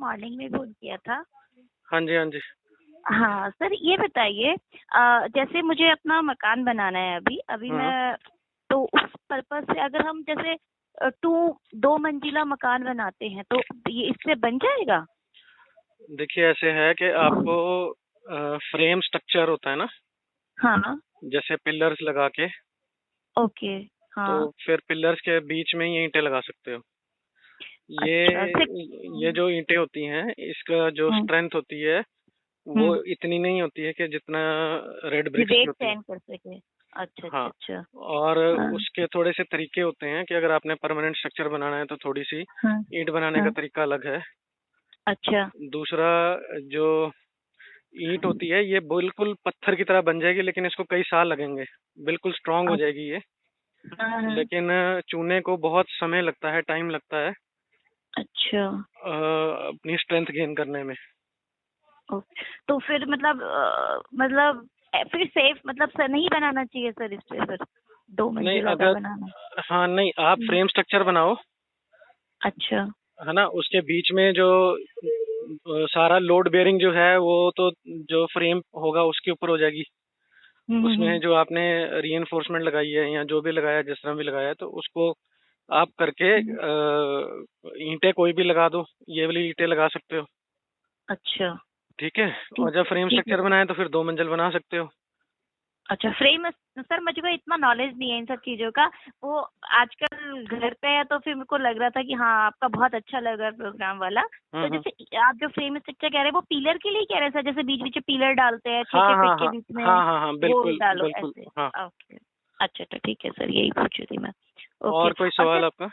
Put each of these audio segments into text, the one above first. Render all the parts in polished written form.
Morning में phone किया था। हाँ जी, हाँ जी। हाँ सर, ये बताइए, जैसे मुझे अपना मकान बनाना है अभी अभी हम्म। मैं, तो उस पर्पज से अगर हम जैसे दो मंजिला मकान बनाते हैं तो ये इससे बन जाएगा? देखिए, ऐसे है कि आपको फ्रेम स्ट्रक्चर होता है ना, हाँ। जैसे पिलर्स लगा के, ओके। तो हाँ। फिर पिलर्स के बीच में ही ईंटें लगा सकते हो। अच्छा ये सिक्स। ये जो ईंटें होती हैं, इसका जो हम्म। स्ट्रेंथ होती है वो हम्म। इतनी नहीं होती है कि जितना रेड ब्रिक्स की वेट होती है। सहन कर सके। अच्छा अच्छा हाँ। अच्छा। और हाँ उसके थोड़े से तरीके होते हैं कि अगर आपने परमानेंट स्ट्रक्चर बनाना है तो थोड़ी सी हाँ ईंट बनाने का हाँ। तरीका अलग है। अच्छा। दूसरा, जो ईंट होती है ये बिल्कुल पत्थर की तरह बन जाएगी, लेकिन इसको कई साल लगेंगे। बिल्कुल स्ट्रांग हो जाएगी ये, हाँ हाँ। लेकिन चूने को बहुत समय लगता है, टाइम लगता है अच्छा। अपनी स्ट्रेंथ गेन करने में। तो फिर मतलब फिर सेफ मतलब सर नहीं बनाना चाहिए सर, इस पे फिर दो नहीं, मंजिला का अगर, बनाना। हाँ नहीं, आप हम्म। फ्रेम स्ट्रक्चर बनाओ, अच्छा। है ना। उसके बीच में जो सारा लोड बेयरिंग जो है वो तो जो फ्रेम होगा उसके ऊपर हो जाएगी। उसमें हम्म। जो आपने रीइंफोर्समेंट लगाई है या जो भी लगाया है, जिस तरह भी लगाया है, तो उसको आप करके हम्म। ईंटें कोई भी लगा दो, ये वाली ईंटें लगा सकते हो। अच्छा। ठीक है। ठीक और जब फ्रेम ठीक है। स्ट्रक्चर बनाए तो फिर दो मंजिल बना सकते हो। अच्छा फ्रेम, सर मुझे इतना नॉलेज नहीं है इन सब चीजों का। वो आजकल घर पे है तो फिर मेरे को लग रहा था कि हाँ आपका बहुत अच्छा लग रहा है प्रोग्राम वाला। तो हम्म। जैसे आप जो फ्रेम स्ट्रक्चर कह रहे हैं वो पिलर के लिए कह रहे हैं सर, जैसे बीच बीच में पिलर डालते हैं छह हाँ छह फीट हाँ के हाँ बीच में, हाँ हाँ हाँ, वो बिल्कुल डालो बिल्कुल, ऐसे। हाँ। ओके। अच्छा अच्छा ठीक है सर, यही पूछ रही थी मैं। ओके। और कोई और सर, सवाल आपका?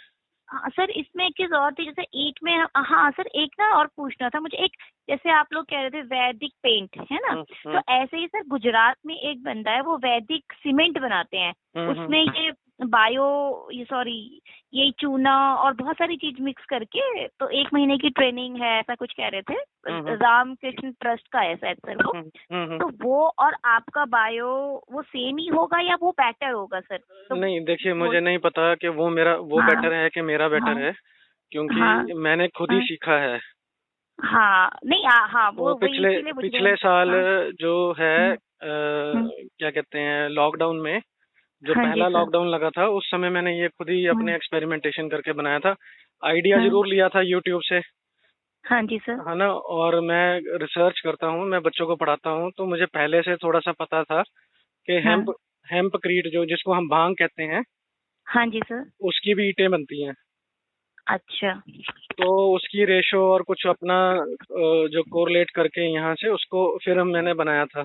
हाँ सर इसमें एक चीज और थी, जैसे ईंट में, हाँ सर एक ना और पूछना था मुझे, एक जैसे आप लोग कह रहे थे वैदिक पेंट है ना, तो हम्म ऐसे ही सर गुजरात में एक बंदा है वो वैदिक सीमेंट बनाते हैं। हम्म। उसमें ये ये सॉरी, ये चूना और बहुत सारी चीज मिक्स करके, तो 1 महीने की ट्रेनिंग है ऐसा कुछ कह रहे थे। हम्म रामकृष्ण ट्रस्ट का है शायद सर वो। हम्म। तो वो और आपका बायो वो सेम ही होगा या वो बेटर होगा सर? तो नहीं, देखिए, वो, मुझे नहीं पता कि वो हाँ बेटर है कि मेरा बेटर हाँ है, हाँ क्योंकि मैंने खुद ही हाँ सीखा है। हाँ। नहीं हाँ वो वो वही पिछले इसीलिए मुझे। पिछले साल हाँ। जो है, हम्म। हम्म। क्या कहते हैं, लॉकडाउन में, जो हाँ जी पहला सर। लॉकडाउन लगा था, उस समय मैंने ये खुद ही हम्म। अपने एक्सपेरिमेंटेशन करके बनाया था। आइडिया हाँ। जरूर लिया था यूट्यूब से, हाँ जी सर। है ना। और मैं रिसर्च करता हूँ, मैं बच्चों को पढ़ाता हूँ, तो मुझे पहले से थोड़ा सा पता था कि हाँ। हेम्पक्रीट, जो जिसको हम भांग कहते हैं, हाँ जी सर। उसकी भी ईंटें बनती हैं। अच्छा। तो उसकी रेशो और कुछ अपना जो कोरिलेट करके यहाँ से उसको फिर मैंने बनाया था।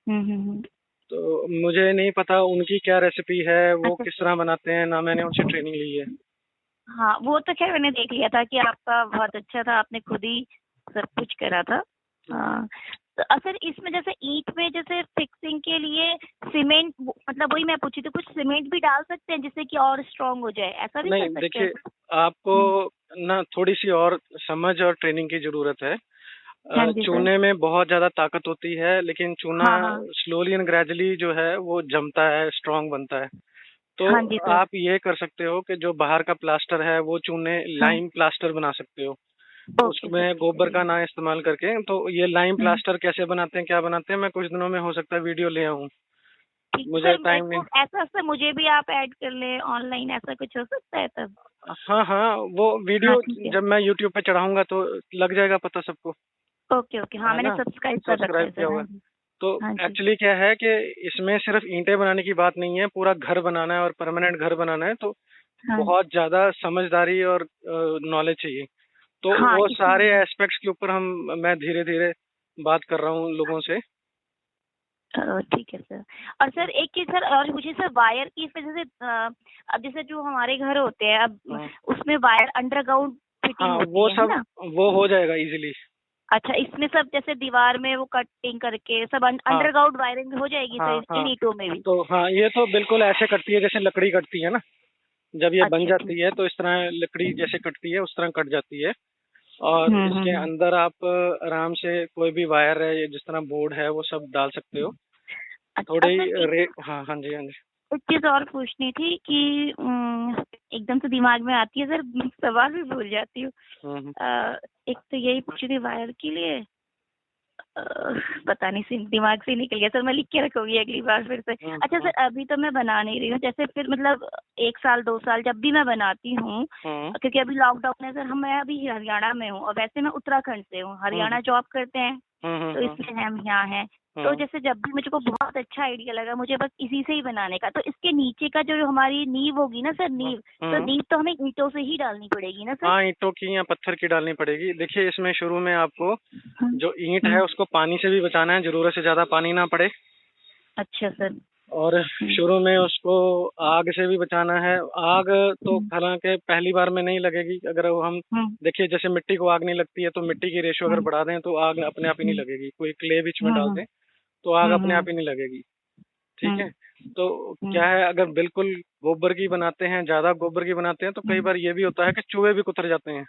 हम्म। तो मुझे नहीं पता उनकी क्या रेसिपी है, वो अच्छा। किस तरह बनाते हैं, ना मैंने उनसे ट्रेनिंग ली है। हाँ वो तो खैर मैंने देख लिया था कि आपका बहुत अच्छा था, आपने खुद ही सब कुछ करा था। हम्म। हाँ। तो सर इसमें जैसे ईंट में जैसे फिक्सिंग के लिए सीमेंट, मतलब वही मैं पूछी थी, कुछ सीमेंट भी डाल सकते हैं जिससे कि और स्ट्रांग हो जाए, ऐसा भी नहीं, कर सकते हैं देखिए, सर? आपको हम्म। ना थोड़ी सी और समझ और ट्रेनिंग की जरूरत है। हाँ जी सर। चूने में बहुत ज्यादा ताकत होती है, लेकिन चूना हाँ हाँ। स्लोली एंड ग्रेजुअली जो है वो जमता है, स्ट्रांग बनता है। तो हाँ जी सर। आप ये कर सकते हो कि जो बाहर का प्लास्टर है वो चूने हाँ। लाइम प्लास्टर बना सकते हो। ओके सर उसमें ठीक है गोबर ठीक का है। ना इस्तेमाल करके। तो ये लाइम हम्म। प्लास्टर कैसे बनाते हैं, क्या बनाते हैं, मैं कुछ दिनों में हो सकता है वीडियो ले आऊं। ठीक मुझे सर, मेरे टाइम नहीं। को ऐसा सर मुझे भी आप ऐड कर ले ऑनलाइन, ऐसा कुछ हो सकता है तब? हाँ हाँ, वो हाँ वीडियो ठीक है। जब मैं यूट्यूब पे चढ़ाऊंगा तो लग जाएगा पता सबको, ओके ओके, हाँ है मैंने ना। सब्सक्राइब कर रखा सब्सक्राइब है किया सर। हुआ हाँ है। जी। तो हाँ जी। एक्चुअली क्या है कि इसमें सिर्फ ईंटें बनाने की बात नहीं है, पूरा घर बनाना है और परमानेंट घर बनाना है, तो हाँ बहुत ज्यादा समझदारी और नॉलेज चाहिए। तो हाँ वो सारे इसीलिए। एस्पेक्ट्स के ऊपर मैं धीरे धीरे बात कर रहा हूँ लोगों से। ठीक है सर। और सर एक चीज सर और मुझे सर वायर की, इसमें जैसे अब जैसे जो हमारे घर होते हैं अब हाँ उसमें वायर अंडरग्राउंड फिटिंग हाँ, होती वो है सब ना? वो हो जाएगा इजीली। अच्छा इसमें सब जैसे दीवार में वो कटिंग करके सब हाँ अंडरग्राउंड वायरिंग हो जाएगी हाँ सर इन हाँ। ईंटों में भी? तो हाँ, ये तो बिल्कुल ऐसे कटती है जैसे लकड़ी कटती है ना। जब ये बन अच्छा ठीक। जाती है तो इस तरह लकड़ी जैसे कटती है उस तरह कट जाती है। और इसके हम्म। अंदर आप आराम से कोई भी वायर है, या जिस तरह बोर्ड है, वो सब डाल सकते हो। अच्छा थोड़ी सर एक, हाँ हाँ जी, हाँ जी। एक चीज और पूछनी थी कि एकदम से दिमाग में आती है सर, मैं सवाल भी भूल जाती हूँ। हम्म। एक तो यही पूछी थी वायर के लिए, अ, पता नहीं, दिमाग से निकल गया सर, मैं लिख के रखूंगी अगली बार फिर से। अच्छा सर, अभी तो मैं बना नहीं रही हूँ, जैसे फिर मतलब 1 साल 2 साल जब भी मैं बनाती हूँ, क्योंकि अभी लॉकडाउन है सर, हम मैं अभी हरियाणा में हूँ और वैसे मैं उत्तराखंड से हूँ, हरियाणा जॉब करते हैं तो इसलिए हम यहाँ हैं। तो जैसे जब भी मुझको बहुत अच्छा आइडिया लगा, मुझे बस इसी से ही बनाने का, तो इसके नीचे का जो हमारी नींव होगी ना सर, नींव, तो नींव तो हमें ईंटों से ही डालनी पड़ेगी ना सर? हाँ, ईंटों की या पत्थर की डालनी पड़ेगी। देखिए, इसमें शुरू में आपको जो ईंट है उसको पानी से भी बचाना है, जरूरत से ज्यादा पानी ना पड़े। अच्छा सर। और शुरू में उसको आग से भी बचाना है। आग तो हालांकि पहली बार में नहीं लगेगी, अगर वो हम देखिए जैसे मिट्टी को आग नहीं लगती है, तो मिट्टी की रेशो अगर बढ़ा दें तो आग अपने आप ही नहीं लगेगी। कोई क्ले बीच में डाल दें तो आग अपने आप ही नहीं लगेगी। ठीक है। तो क्या है, अगर बिल्कुल गोबर की बनाते हैं, ज्यादा गोबर की बनाते हैं, तो कई बार ये भी होता है कि चूहे भी कुतर जाते हैं।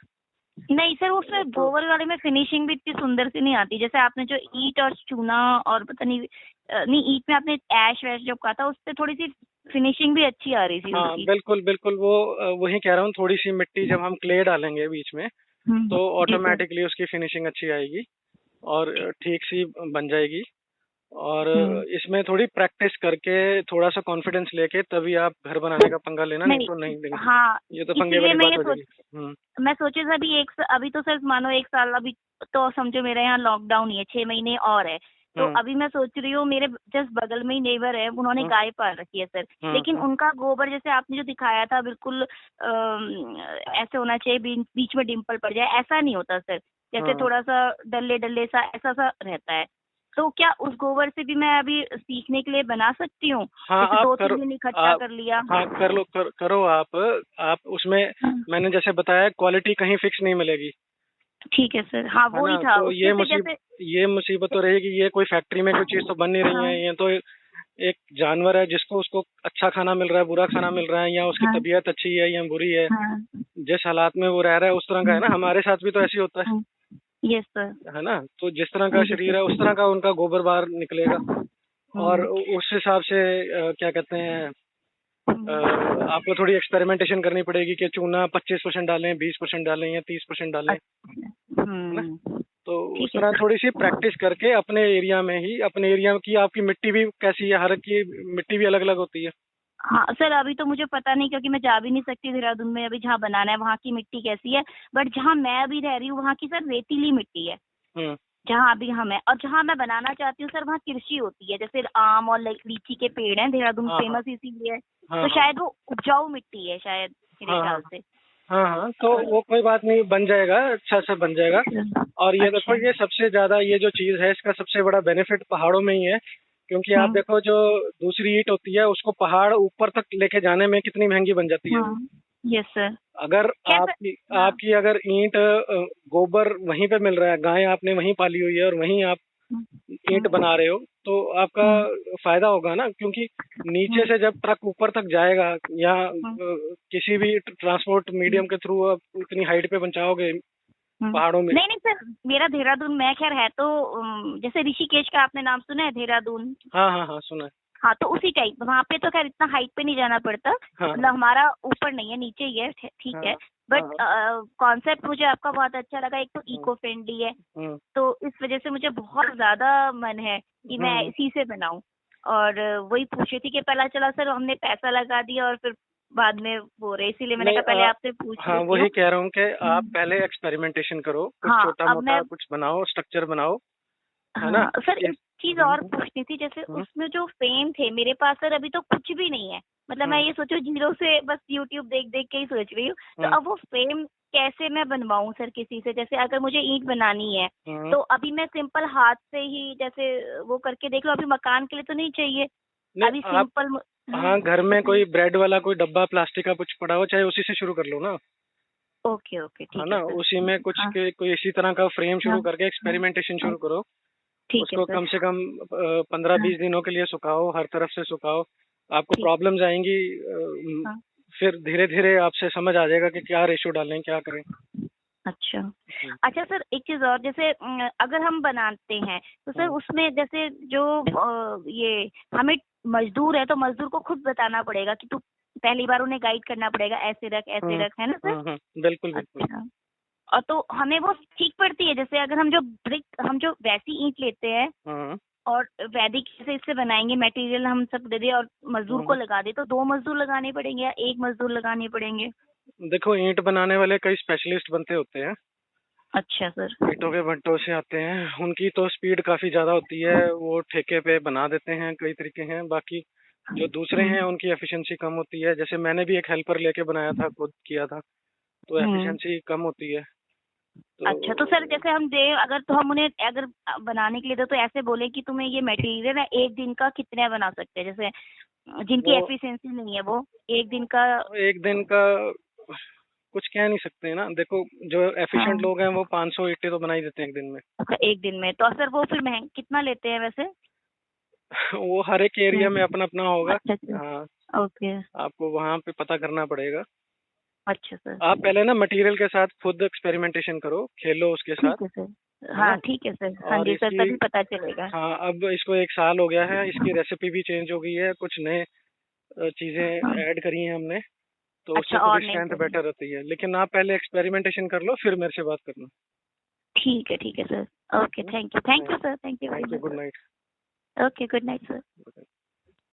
नहीं सर, उसमें गोबर वाले में फिनिशिंग भी इतनी सुंदर सी नहीं आती, जैसे आपने जो ईंट और चूना और पता नहीं, नहीं ईंट में आपने ऐश वैश जो कहा था, उससे थोड़ी सी फिनिशिंग भी अच्छी आ रही थी हाँ उसकी। बिल्कुल बिल्कुल, वो वही कह रहा हूँ, थोड़ी सी मिट्टी जब हम क्ले डालेंगे बीच में तो जी सर। ऑटोमेटिकली उसकी फिनिशिंग अच्छी आएगी और ठीक सी बन जाएगी। और इसमें थोड़ी प्रैक्टिस करके, थोड़ा सा कॉन्फिडेंस लेके तभी आप घर बनाने का पंगा लेना, नहीं तो नहीं देंगे। हाँ, ये तो पंगे इसीलिए वाली मैं बात ये हो सोच जाएगी। मैं सोची था अभी तो सर मानो 1 साल, अभी तो समझो मेरे यहाँ लॉकडाउन ही है, 6 महीने और है। तो अभी मैं सोच रही हूँ, मेरे जस्ट बगल में ही नेबर है, उन्होंने गाय पाल रखी है सर, लेकिन उनका गोबर जैसे आपने जो दिखाया था बिल्कुल ऐसे होना चाहिए, बीच में डिम्पल पड़ जाए, ऐसा नहीं होता सर, जैसे थोड़ा सा डल्ले डल्ले सा ऐसा सा रहता है। तो क्या उस गोबर से भी मैं अभी सीखने के लिए बना सकती हूँ? हाँ, जैसे आप 2-3 करो। दिन इकट्ठा कर लिया। हाँ, कर लो, करो आप उसमें मैंने जैसे बताया, क्वालिटी कहीं फिक्स नहीं मिलेगी। ठीक है सर। हाँ है वो ही ना। था तो उसमें से जैसे। ये मुसीबत तो रहेगी, ये कोई फैक्ट्री में कोई चीज तो बन नहीं रही है, ये तो एक जानवर है जिसको उसको अच्छा खाना मिल रहा है, बुरा खाना मिल रहा है, या उसकी तबीयत अच्छी है या बुरी है, जिस हालात में वो रह रहा है उस तरह का है ना। हमारे साथ भी तो ऐसे ही होता है। Yes sir. है ना। तो जिस तरह का शरीर है उस तरह का उनका गोबर बाहर निकलेगा। और उस हिसाब से क्या कहते हैं, आपको थोड़ी एक्सपेरिमेंटेशन करनी पड़ेगी कि चूना 25% डालें, 20% डालें या 30% डालें। है ना। तो उस तरह थोड़ी सी प्रैक्टिस करके अपने एरिया में ही, अपने एरिया की आपकी मिट्टी भी कैसी है, हर की मिट्टी भी अलग अलग होती है। हाँ सर, अभी तो मुझे पता नहीं, क्योंकि मैं जा भी नहीं सकती देहरादून में, अभी जहाँ बनाना है वहाँ की मिट्टी कैसी है, बट जहाँ मैं अभी रह रही हूँ वहाँ की सर रेतीली मिट्टी है, जहाँ अभी हम है। और जहाँ मैं बनाना चाहती हूँ सर, वहाँ कृषि होती है, जैसे आम और लीची के पेड़ हैं, देहरादून फेमस इसीलिए है। तो शायद वो उपजाऊ मिट्टी है शायद, मेरे ख्याल से। हाँ, तो वो कोई बात नहीं, बन जाएगा, अच्छा से बन जाएगा। और ये देखो, ये सबसे ज्यादा ये जो चीज है, इसका सबसे बड़ा बेनिफिट पहाड़ों में ही है, क्योंकि आप देखो जो दूसरी ईंट होती है उसको पहाड़ ऊपर तक लेके जाने में कितनी महंगी बन जाती है। Yes sir. अगर आपकी अगर ईंट गोबर वहीं पे मिल रहा है, गाय आपने वहीं पाली हुई है और वहीं आप ईंट बना रहे हो, तो आपका फायदा होगा ना। क्योंकि नीचे से जब ट्रक ऊपर तक जाएगा या किसी भी ट्रांसपोर्ट मीडियम के थ्रू आप उतनी हाइट पे पहुंचाओगे पहाड़ों में। नहीं सर, मेरा देहरादून में खैर है तो जैसे ऋषिकेश का आपने नाम सुना है, देहरादून? हाँ, सुना है। हाँ, तो उसी टाइप वहाँ पे तो खैर इतना हाइट पे नहीं जाना पड़ता, मतलब हमारा ऊपर नहीं है, नीचे ही है, ठीक है। बट कॉन्सेप्ट मुझे आपका बहुत अच्छा लगा, एक तो इको फ्रेंडली है, तो इस वजह से मुझे बहुत ज्यादा मन है कि मैं इसी से बनाऊं। और वही पूछी थी कि पहला चला सर हमने पैसा लगा दिया और फिर बाद में वो रहे, इसीलिए मैंने कहा पहले आपसे पूछ हाँ, वही कह रहा हूँ कि आप पहले एक्सपेरिमेंटेशन करो, कुछ छोटा मोटा कुछ बनाओ, स्ट्रक्चर बनाओ, है ना। सर एक चीज और पूछनी थी, जैसे उसमें जो फ्रेम थे मेरे पास सर, अभी तो कुछ भी नहीं है, मतलब मैं ये सोचू जीरो से, बस यूट्यूब देख देख के ही सोच रही हूँ। तो अब वो फ्रेम कैसे मैं बनवाऊं सर किसी से? जैसे अगर मुझे ईंट बनानी है तो अभी मैं सिंपल हाथ से ही जैसे वो करके देख लो, अभी मकान के लिए तो नहीं चाहिए अभी सिंपल। हाँ, घर में कोई ब्रेड वाला कोई डब्बा प्लास्टिक का कुछ पड़ा हो, चाहे उसी से शुरू कर लो ना। ओके ठीक है ना। उसी में कुछ कोई इसी तरह का फ्रेम शुरू करके एक्सपेरिमेंटेशन शुरू करो। उसको कम से कम 15-20 दिनों के लिए सुखाओ, हर तरफ से सुखाओ। आपको प्रॉब्लम्स आएंगी, फिर धीरे धीरे आपसे समझ आ जाएगा कि क्या रेशो डालें, क्या करें। अच्छा सर, एक चीज और, जैसे अगर हम बनाते हैं तो सर उसमें जैसे जो ये हमें मजदूर है तो मजदूर को खुद बताना पड़ेगा कि तू पहली बार उन्हें गाइड करना पड़ेगा, ऐसे रख ऐसे रख, है ना सर? बिल्कुल बिल्कुल। अच्छा, और तो हमें वो ठीक पड़ती है, जैसे अगर हम जो वैसी ईंट लेते हैं और वैदिक से इससे बनाएंगे, मटेरियल हम सब दे दे और मजदूर को लगा दे, तो 2 मजदूर लगाने पड़ेंगे या 1 मजदूर लगाने पड़ेंगे? देखो, ईंट बनाने वाले कई स्पेशलिस्ट बनते होते हैं। अच्छा सर। ईंटों के भट्टों से आते हैं, उनकी तो स्पीड काफी ज्यादा होती है, वो ठेके पे बना देते हैं, कई तरीके हैं। बाकी जो दूसरे हैं उनकी एफिशिएंसी कम होती है। जैसे मैंने भी एक हेल्पर लेके बनाया था, खुद किया था, तो एफिशिएंसी कम होती है। तो अच्छा, तो सर जैसे हम दे, अगर तो हम उन्हें अगर बनाने के लिए दे, तो ऐसे बोले कि तुम्हें ये मटेरियल है, 1 दिन का कितने बना सकते हैं? जैसे जिनकी एफिशिएंसी नहीं है वो 1 दिन का। 1 दिन का कुछ कह नहीं सकते हैं ना। देखो, जो एफिशिएंट लोग हैं वो 500 ईंटें तो बना ही देते हैं 1 दिन में। अच्छा, 1 दिन में तो सर वो फिर महंग कितना लेते हैं वैसे? वो हर एक एरिया में अपना अपना होगा। अच्छा। हाँ, ओके। आपको वहाँ पे पता करना पड़ेगा। अच्छा सर। आप पहले ना मटेरियल के साथ खुद एक्सपेरिमेंटेशन करो, खेलो उसके साथ। ठीक है सर। है हाँ ना? ठीक है सर, हाँ और जी सर, इसकी, तभी पता चलेगा। हाँ, अब इसको 1 साल हो गया है, इसकी रेसिपी भी चेंज हो गई है, कुछ नए चीजें ऐड करी हैं हमने, तो उससे अच्छा, थोड़ी और नहीं स्ट्रेंथ सर? बेटर होती है। लेकिन आप पहले एक्सपेरिमेंटेशन कर लो, फिर मेरे से बात करना। ठीक है sir. Okay, thank you sir, thank you very thank you, much good sir. Night. Okay, good night sir.